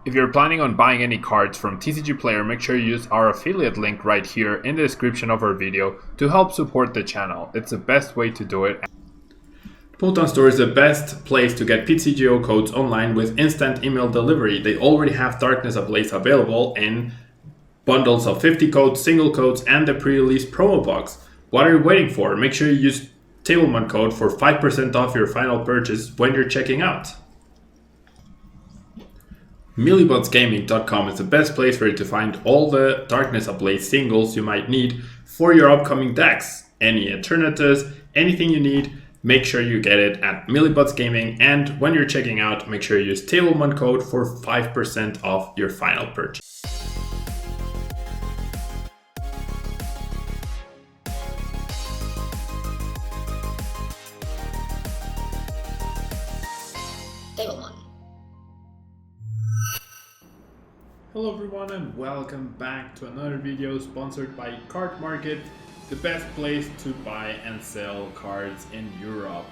If you're planning on buying any cards from TCG Player, make sure you use our affiliate link right here in the description of our video to help support the channel. It's the best way to do it. Photon Store is the best place to get PTGO codes online with instant email delivery. They already have Darkness Ablaze available in bundles of 50 codes, single codes, and the pre-release promo box. What are you waiting for? Make sure you use Tablemon code for 5% off your final purchase when you're checking out. MillibotsGaming.com is the best place for you to find all the Darkness Ablaze singles you might need for your upcoming decks. Any Eternatus, anything you need, make sure you get it at Millibots Gaming, and when you're checking out, make sure you use Tablemon code for 5% off your final purchase. Tablemon. Hello everyone and welcome back to another video sponsored by CARDMARKET, the best place to buy and sell cards in Europe.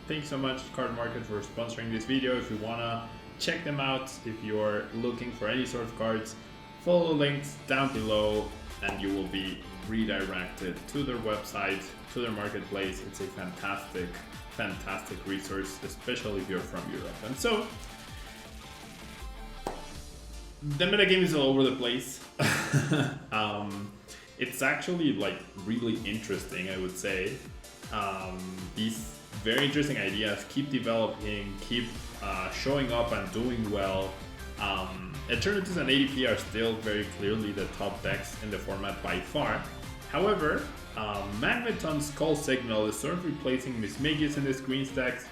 Thanks so much CARDMARKET for sponsoring this video. If you wanna check them out, if you're looking for any sort of cards, follow the links down below and you will be redirected to their website, to their marketplace. It's a fantastic resource, especially if you're from Europe. And so, the metagame is all over the place. It's actually like really interesting, I would say. These very interesting ideas keep developing, keep showing up and doing well. Eternatus and ADP are still very clearly the top decks in the format by far. However, Magneton's Call Signal is sort of replacing Mismagius in this green stacks.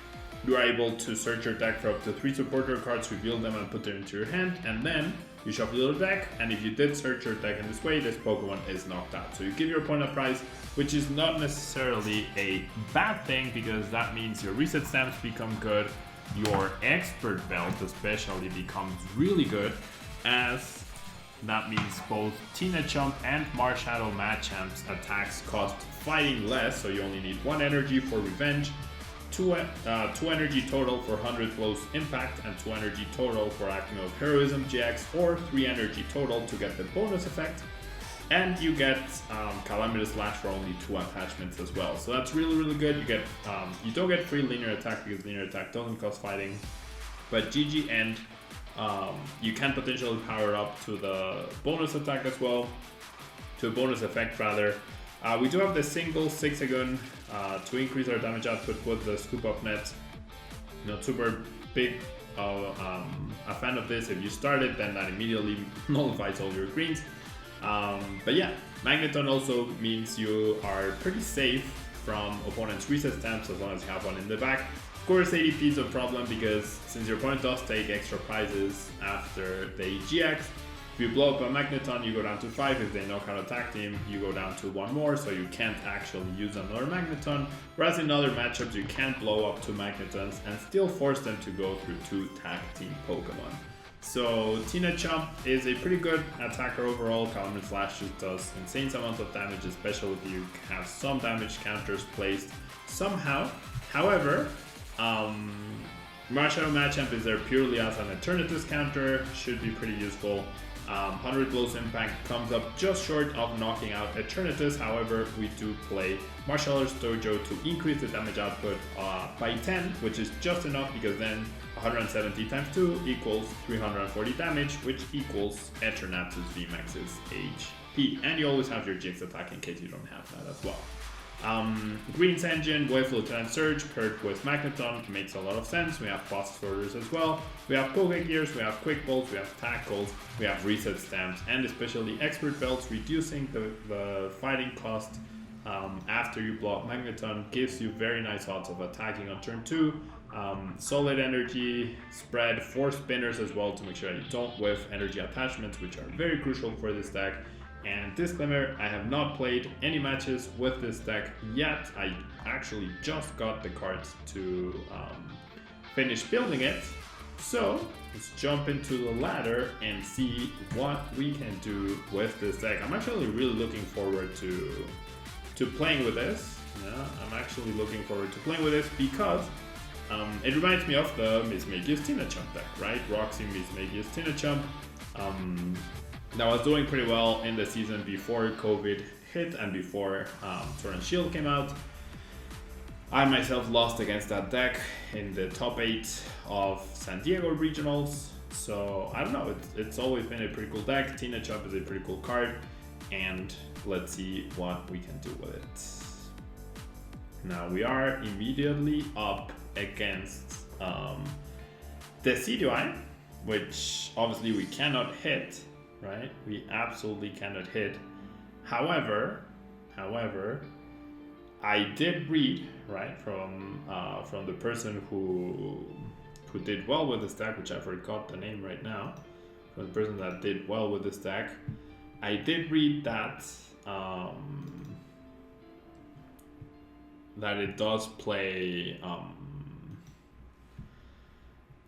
You are able to search your deck for up to 3 supporter cards, reveal them and put them into your hand, and then you shuffle your deck, and if you did search your deck in this way, this Pokemon is knocked out. So you give your opponent a prize, which is not necessarily a bad thing, because that means your reset stamps become good, your expert belt especially becomes really good, as that means both Machamp and Marshadow Machamp's attacks cost fighting less, so you only need 1 energy for revenge, 2 energy total for 100 close impact, and 2 energy total for acting of Heroism GX, or 3 energy total to get the bonus effect. And you get Calamitous Slash for only 2 attachments as well. So that's really good. You get you don't get free linear attack because linear attack doesn't cost fighting. But GG, and you can potentially power up to the bonus attack as well, to a bonus effect rather. We do have the single Zigzagoon to increase our damage output with the Scoop Up Net. Not super big a fan of this. If you start it, then that immediately nullifies all your greens. But yeah, Magneton also means you are pretty safe from opponent's reset stamps as long as you have one in the back. Of course, ADP is a problem because since your opponent does take extra prizes after the GX, if you blow up a Magneton, you go down to 5. If they knock out attack team, you go down to 1 more, so you can't actually use another Magneton. Whereas in other matchups, you can blow up 2 Magnetons and still force them to go through 2 tag team Pokemon. So Machamp is a pretty good attacker overall. Calamitous Slash just does insane amounts of damage, especially if you have some damage counters placed somehow. However, Marshadow Machamp is there purely as an Eternatus counter, should be pretty useful. 100 blows impact comes up just short of knocking out Eternatus. However, we do play Marshall's Dojo to increase the damage output by 10, which is just enough because then 170 times 2 equals 340 damage, which equals Eternatus VMAX's HP. And you always have your GX attack in case you don't have that as well. Green's Engine with Lieutenant Surge paired with Magneton makes a lot of sense. We have boss sorters as well. We have Pokégears, we have Quick Bolts, we have Tag Calls, we have Reset Stamps, and especially Expert Belts, reducing the fighting cost after you block Magneton gives you very nice odds of attacking on turn 2. Solid energy spread, 4 spinners as well to make sure that you don't whiff energy attachments, which are very crucial for this deck. And disclaimer, I have not played any matches with this deck yet. I actually just got the cards to finish building it. So let's jump into the ladder and see what we can do with this deck. I'm actually really looking forward to playing with this. Yeah, I'm actually looking forward to playing with this because It reminds me of the Mismagius Tinachump deck, right? Roxy Mismagius Tinachump. That was doing pretty well in the season before COVID hit and before Sword and Shield came out. I myself lost against that deck in the top 8 of San Diego regionals. So I don't know, it's always been a pretty cool deck. Tinachump is a pretty cool card, and let's see what we can do with it. Now we are immediately up against the CDI, which obviously we cannot hit, right? We absolutely cannot hit. However, I did read, right, from the person who did well with this deck, which I forgot the name right now, from the person that did well with this deck. I did read that that it does play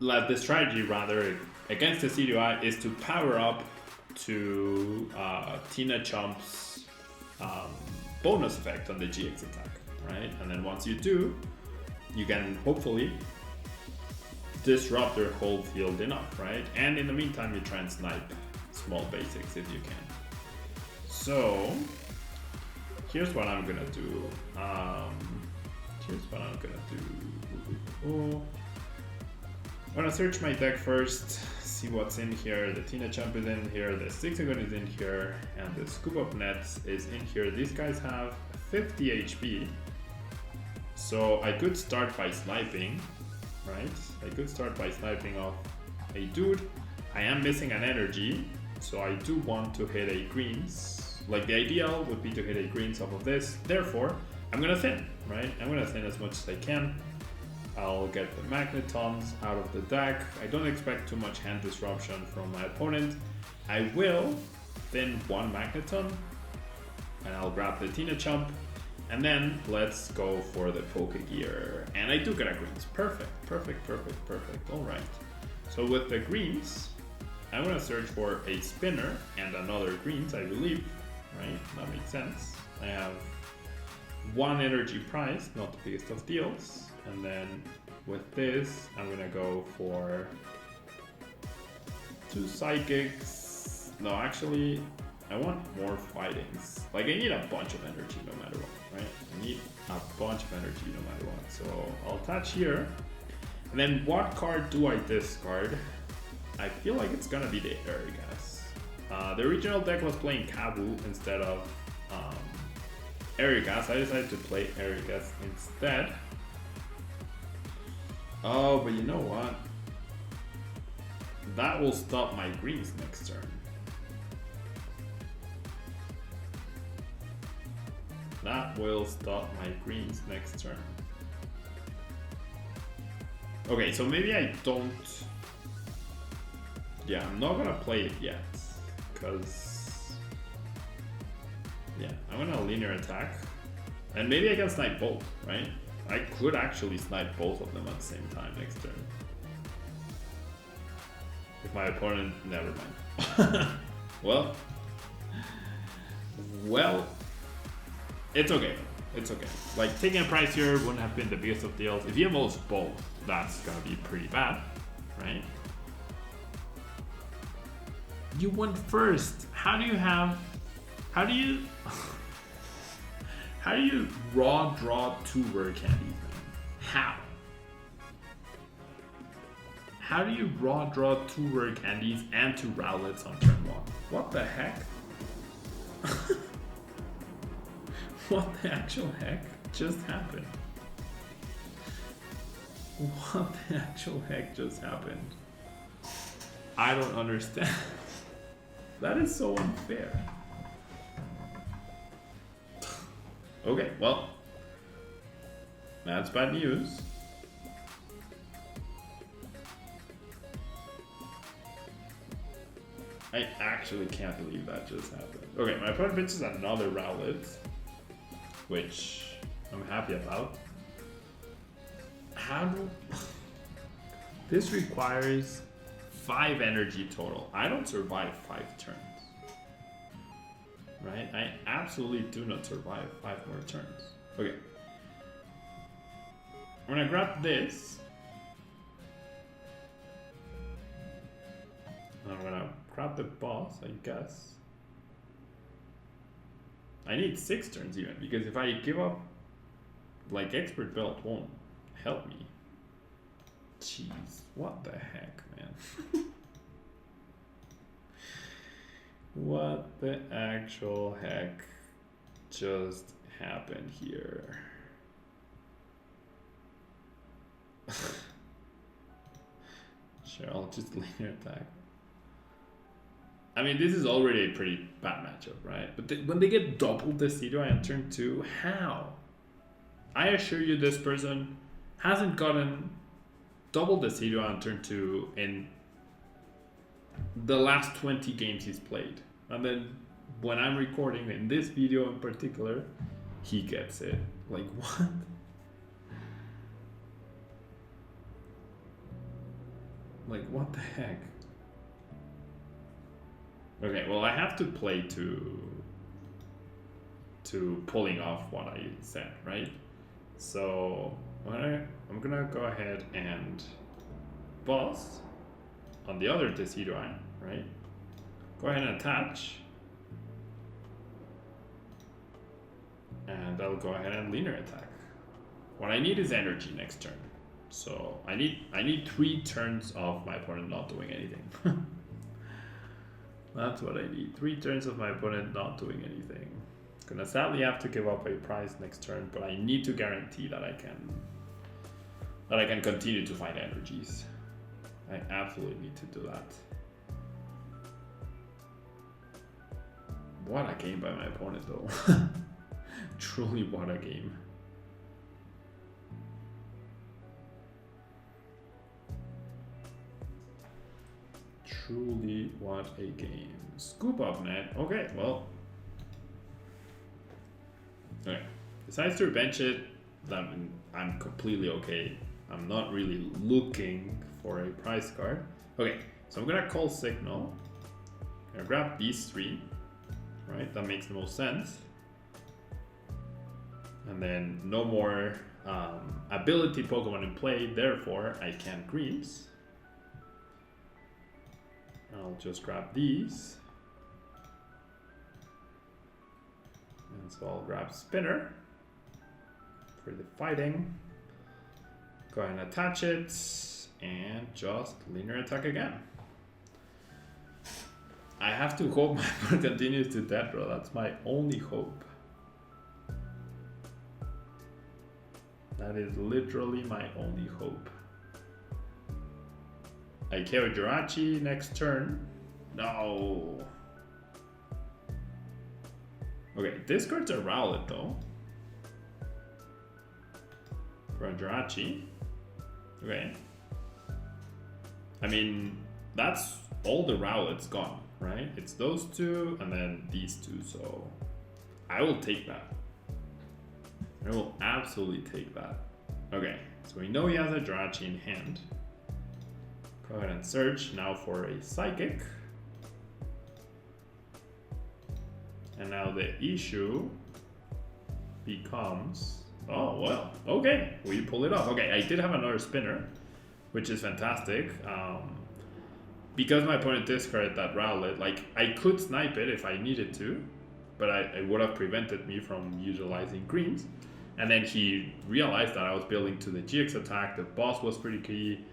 that the strategy rather against the CDI is to power up to Tinachump's bonus effect on the GX attack, right? And then once you do, you can hopefully disrupt their whole field enough, right? And in the meantime, you try and snipe small basics if you can. So here's what I'm gonna do. I'm gonna search my deck first, see what's in here. The Tinachump is in here, the Zigzagoon is in here, and the Scoop Up Net is in here. These guys have 50 HP, so I could start by sniping, right? I could start by sniping off a dude. I am missing an energy, so I do want to hit a greens. Like, the ideal would be to hit a greens off of this. Therefore, I'm gonna thin, right? I'm gonna thin as much as I can. I'll get the Magnetons out of the deck. I don't expect too much hand disruption from my opponent. I will thin one Magneton, and I'll grab the Tinachump, and then let's go for the Pokégear. And I do get a greens. Perfect. All right. So with the greens, I'm gonna search for a spinner and another greens, I believe, right? That makes sense. I have one energy prize, not the biggest of deals. And then with this, I'm gonna go for 2 psychics. No, actually, I want more fightings. Like, I need a bunch of energy no matter what, right? I need a bunch of energy no matter what. So I'll attach here. And then what card do I discard? I feel like it's gonna be the Erikas. The original deck was playing Kabu instead of Erika, so I decided to play Erikas instead. Oh, but you know what? That will stop my greens next turn. That will stop my greens next turn. Okay, so maybe I don't... Yeah, I'm not gonna play it yet, because... Yeah, I'm gonna linear attack. And maybe I can snipe both, right? I could actually snipe both of them at the same time next turn. If my opponent... Never mind. Well, it's okay. It's okay. Like, taking a prize here wouldn't have been the biggest of deals. If you have almost both, that's gonna be pretty bad, right? You went first. How do you raw draw 2 rare candies, man? How do you raw draw 2 rare candies and 2 Rowlets on turn 1? What the heck? What the actual heck just happened? What the actual heck just happened? I don't understand. That is so unfair. Okay, well, that's bad news. I actually can't believe that just happened. Okay, my opponent pitches another Rowlet, which I'm happy about. How do... This requires 5 energy total. I don't survive 5 turns. Right? I absolutely do not survive 5 more turns. Okay. I'm gonna grab this, I'm gonna grab the boss, I guess. I need 6 turns even, because if I give up, like, Expert Belt won't help me. Jeez, what the heck, man. What the actual heck just happened here? Sure, I'll just linear attack. I mean, this is already a pretty bad matchup, right? But when they get double Decidueye on turn 2, how? I assure you this person hasn't gotten double Decidueye on turn 2 in the last 20 games he's played. And then when I'm recording in this video in particular, he gets it. Like, what? Like, what the heck? Okay, well, I have to play to pulling off what I said, right? So I'm gonna go ahead and boss on the other Decidueye, right? Go ahead and attach, and I'll go ahead and linear attack. What I need is energy next turn, so I need 3 turns of my opponent not doing anything. That's what I need. 3 turns of my opponent not doing anything. Gonna sadly have to give up a prize next turn, but I need to guarantee that I can continue to find energies. I absolutely need to do that. What a game by my opponent, though. Truly, what a game. Truly, what a game. Scoop Up Net. Okay, well. Okay. Decides to bench it. I'm completely okay. I'm not really looking for a prize card. Okay, so I'm gonna call Signal. I'm gonna grab these 3. Right, that makes the most sense. And then no more ability Pokemon in play, therefore I can't Greens. I'll just grab these. And so I'll grab Spinner for the fighting. Go ahead and attach it and just linear attack again. I have to hope my opponent continues to death row. That's my only hope. That is literally my only hope. I KO Jirachi next turn. No. Okay, discards a Rowlet though. For a Jirachi. Okay. I mean, that's all the Rowlets gone, right? It's those 2 and then these 2, so I will take that. I will absolutely take that. Okay, so we know he has a Jirachi in hand. Go ahead and search now for a Psychic. And now the issue becomes, oh well, okay, we pull it off. Okay, I did have another Spinner, which is fantastic. Because my opponent discarded that Rowlet, like I could snipe it if I needed to, but it would have prevented me from utilizing Greens. And then he realized that I was building to the GX attack, the boss was pretty key.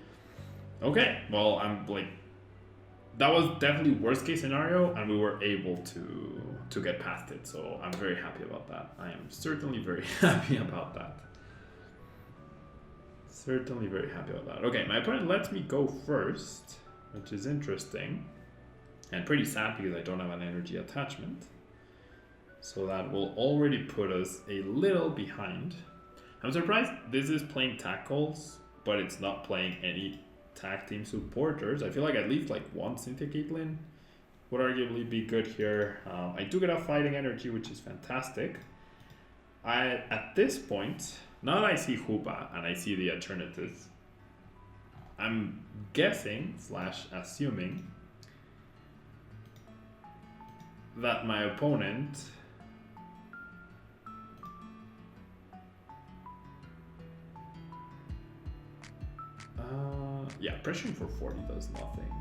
Okay, well, I'm like, that was definitely worst case scenario, and we were able to get past it, so I'm very happy about that. I am certainly very happy about that. Certainly very happy about that. Okay, my opponent lets me go first, which is interesting, and pretty sad because I don't have an energy attachment. So that will already put us a little behind. I'm surprised this is playing Tag Calls, but it's not playing any tag team supporters. I feel like at least like one Cynthia Caitlyn would arguably be good here. I do get a fighting energy, which is fantastic. At this point, now that I see Hoopa and I see the Eternatus, I'm guessing / assuming that my opponent Yeah, pressuring for 40 does nothing.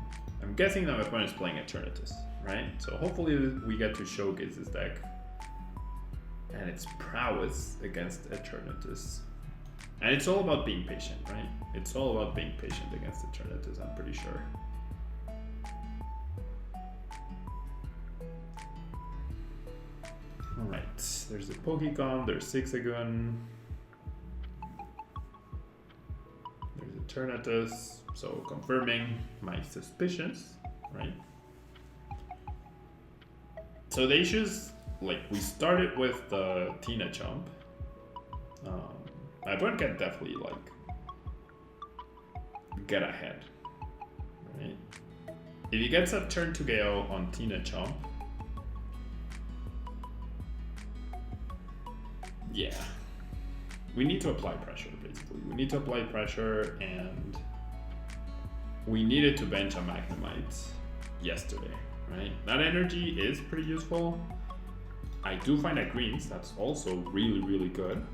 I'm guessing that my opponent is playing Eternatus, right? So hopefully we get to showcase this deck and its prowess against Eternatus. And it's all about being patient, right? It's all about being patient against Eternatus, I'm pretty sure. Alright, there's a Pokémon, there's Zigzagoon, there's Eternatus, so confirming my suspicions, right? So the issues, like we started with the Tina-Chomp. My opponent can definitely like get ahead, right? If he gets a turn to KO on Tina-Chomp, yeah, we need to apply pressure, basically. We need to apply pressure, and we needed to bench a Magnemite yesterday, right? That energy is pretty useful. I do find that greens, that's also really, really good.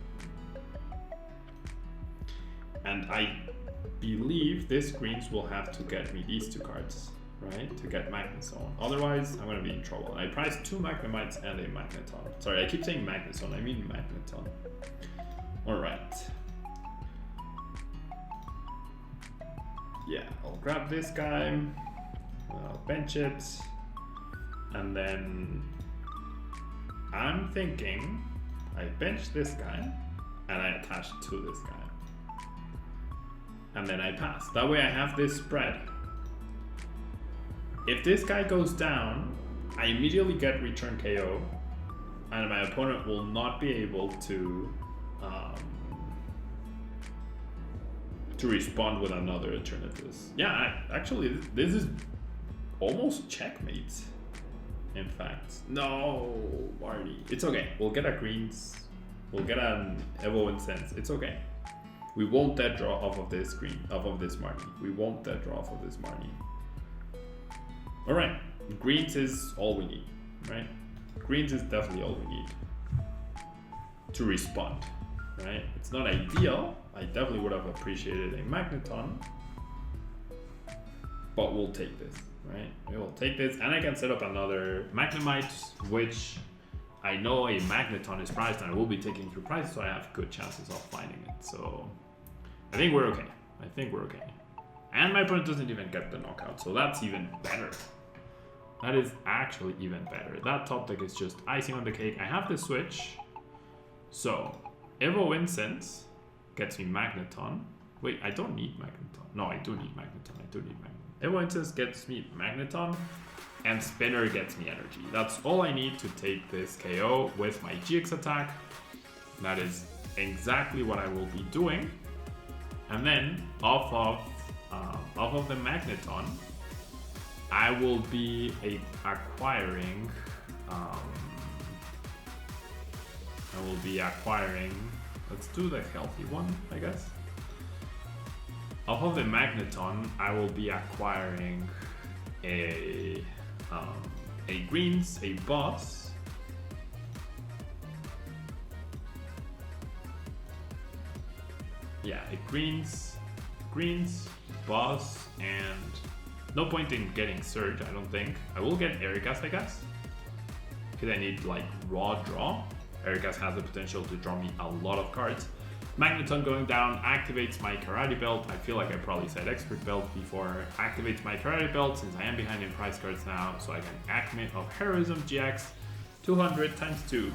And I believe this greens will have to get me these two cards, right? To get Magneton. Otherwise, I'm gonna be in trouble. I priced 2 Magnemites and a Magneton. Sorry, I keep saying Magneton, I mean Magneton. Alright. Yeah, I'll grab this guy, I'll bench it, and then I'm thinking I bench this guy and I attach to this guy. And then I pass. That way I have this spread. If this guy goes down, I immediately get return KO, and my opponent will not be able to respond with another Eternatus. Yeah, actually, this is almost checkmate. In fact, no, Marty. It's okay. We'll get a greens. We'll get an Evo Incense. It's okay. We won't dead draw off of this green, off of this Marnie. We won't dead draw off of this Marnie. All right, greens is all we need, right? Greens is definitely all we need to respond, right? It's not ideal. I definitely would have appreciated a Magneton, but we'll take this, right? We will take this, and I can set up another Magnemite, which I know a Magneton is priced, and I will be taking through price, so I have good chances of finding it. So I think we're okay. I think we're okay. And my opponent doesn't even get the knockout, so that's even better. That is actually even better. That top deck is just icing on the cake. I have the switch. So Evo Incense gets me Magneton. Wait, I don't need Magneton. No, I do need Magneton. I do need Magneton. Evo Incense gets me Magneton, and Spinner gets me energy. That's all I need to take this KO with my GX attack. That is exactly what I will be doing. And then off of the Magneton, I will be acquiring. Let's do the healthy one, I guess. Off of the Magneton, I will be acquiring a greens, a boss. Yeah, a greens, boss, and no point in getting Surge, I don't think. I will get Erika's, I guess, because I need like raw draw. Erika's has the potential to draw me a lot of cards. Magneton going down activates my Karate Belt. I feel like I probably said Expert Belt before. Activates my Karate Belt since I am behind in price cards now, so I can activate of Heroism GX 200 times 2,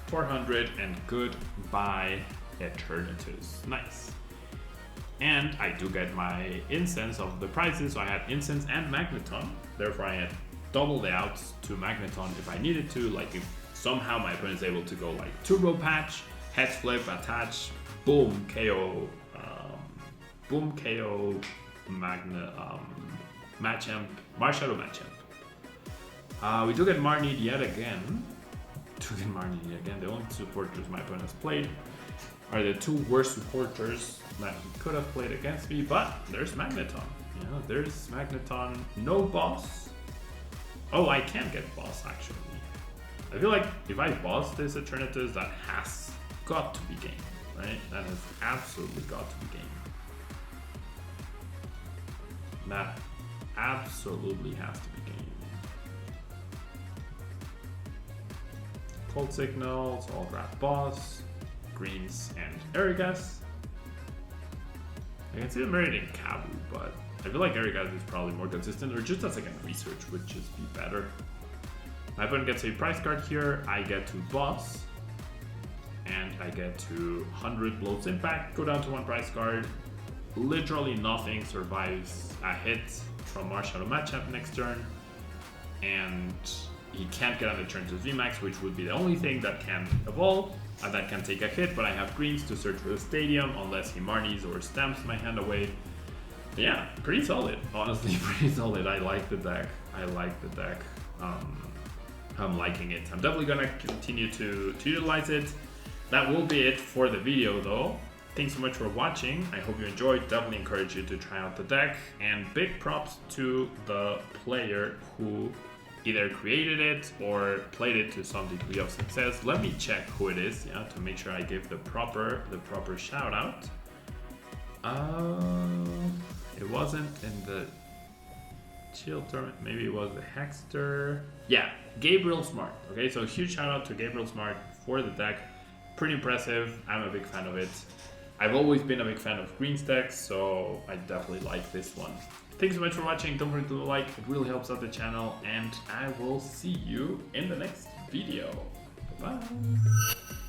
400, and goodbye Eternatus. Nice. And I do get my Incense of the prices, so I had Incense and Magneton. Therefore, I had double the outs to Magneton if I needed to. Like if somehow my opponent is able to go like Turbo Patch, Head Flip, Attach, boom, KO, Machamp, Marshadow Machamp. We do get Marnie yet again. The only supporters my opponent has played are the two worst supporters that he could have played against me, but there's Magneton. You know, there's Magneton, no boss. Oh, I can get boss actually. I feel like if I boss this Eternatus, that has got to be game, right? That has absolutely got to be game. That absolutely has to be gained. Cold Signals, I'll grab Boss, Greens, and Erikas. I can see them married in Kabu, but I feel like Erikas is probably more consistent, or just a second research would just be better. My opponent gets a price card here, I get to Boss, and I get to 100 Blows Impact, go down to 1 price card. Literally nothing survives a hit from Marshadow Machamp next turn, and he can't get on the turn to VMAX, which would be the only thing that can evolve and that can take a hit, but I have greens to search for the stadium unless he Marnies or stamps my hand away. Yeah, pretty solid, honestly, pretty solid. I like the deck. I'm liking it. I'm definitely gonna continue to utilize it. That will be it for the video though. Thanks so much for watching. I hope you enjoyed. Definitely encourage you to try out the deck, and big props to the player who either created it or played it to some degree of success. Let me check who it is, yeah, to make sure I give the proper shout out. It wasn't in the Shield tournament, maybe it was the Hexter. Yeah, Gabriel Smart. Okay, so huge shout out to Gabriel Smart for the deck. Pretty impressive. I'm a big fan of it. I've always been a big fan of green decks, so I definitely like this one. Thanks so much for watching. Don't forget to like, it really helps out the channel, and I will see you in the next video. Bye-bye.